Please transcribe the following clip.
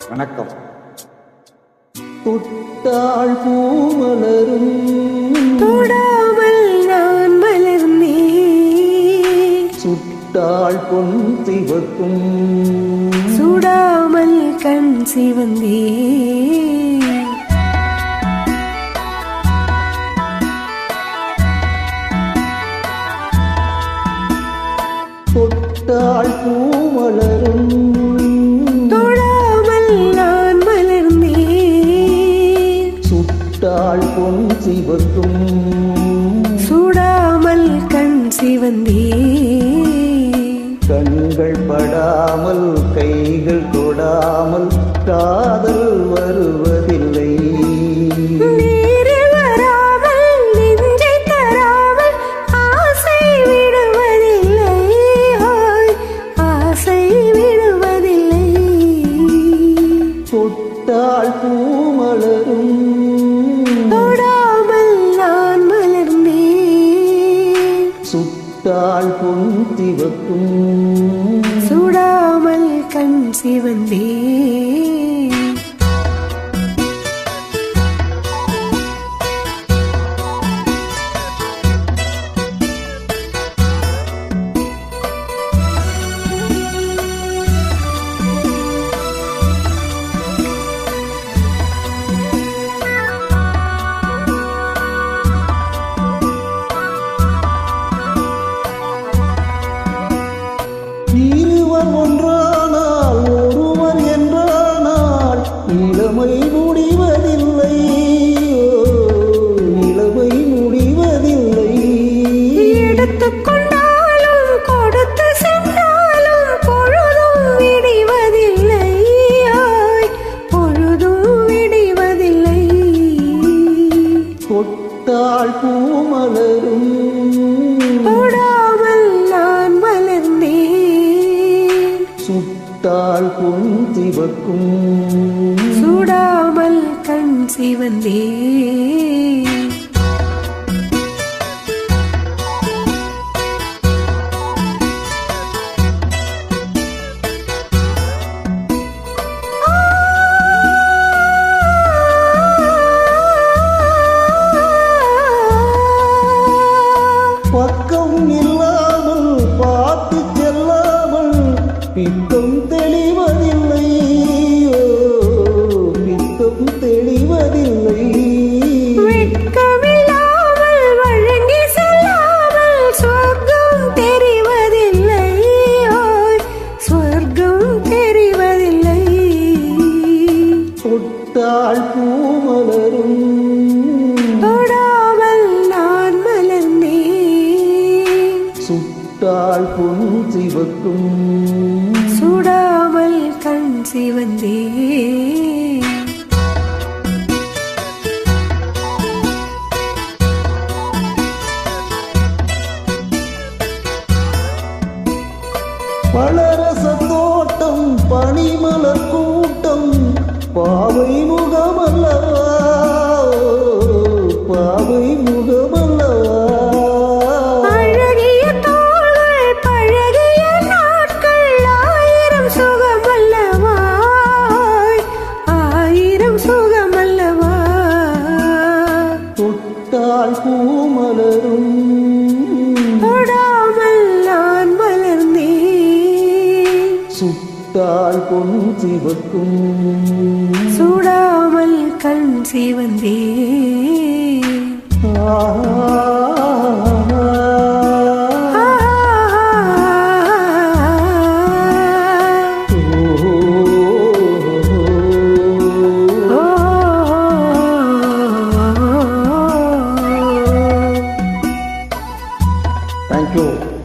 வணக்கம். தொட்டாள் பூமலரும் தொடாமல் நான் மலர்ந்தேன், சுட்டாள் பொன் சிவக்கும் சுடாமல் கண் சிவந்தேன். தொட்டாள் பூமலரும் தொடாமல் நான் மலர்ந்தேன், சுட்டாள் பொன் சிவக்கும் சுடாமல் கண் சிவந்தேன். கண்கள் படாமல் கைகள் தொடாமல் காதல் வருவதில்லை. நேரில் வராமல் நெஞ்சை தராமல் ஆசை விடுவதில்லை, ஆசை விடுவதில்லை. தொட்டாள் பூமலரும் தொடாமல் நான் மலர்ந்தேன், சுட்டாள் பொன் சிவக்கும் சுடாமல் கண் சிவந்தேன். இருவர் ஒன்றானால் ஒருவர் என்றானால் இளமை முடிவதில்லை, இளமை முடிவதில்லை. எடுத்துக்கொண்டாலும் கொடுத்து சென்றாலும் பொழுதும் விடிவதில்லை, பொழுதும் விடிவதில்லை. தொட்டாள் பூமலரும் தொடாமல் நான் மலர்ந்தேன், சுட்டாள் பொன் சிவக்கும் சுடாமல் கண் சிவந்தேன். பக்கம் இல்லாமல் பார்த்து செல்லாமல் பித்தம் தெளிவதில்லை, பித்தம் தெளிவதில்லை. வெட்கமில்லாமல் வழங்கி செல்லாமல் சொர்க்கம் தெரிவதில்லை, சொர்க்கம் தெரிவதில்லை. தொட்டாள் பூமலரும் தொடாமல் நான் மலர்ந்தேன், சுட்டாள் பொன் சிவக்கும் சுடாமல் கண் சிவந்தேன். பலரச தோட்டம் பனிமலர் கூட்டம் பாவை முகமல்லவா, பாவை முகமல்லவா. அழகிய தோள்கள் பழகிய நாட்கள் ஆயிரம் சுகமல்லவா, ஆயிரம் சுகமல்லவா. தொட்டாள் பூமலரும் தொடாமல் நான் மலர்ந்தேன், சுட்டாள் பொன் சிவக்கும் சுடாமல் கண் சிவந்தேன். Thank you.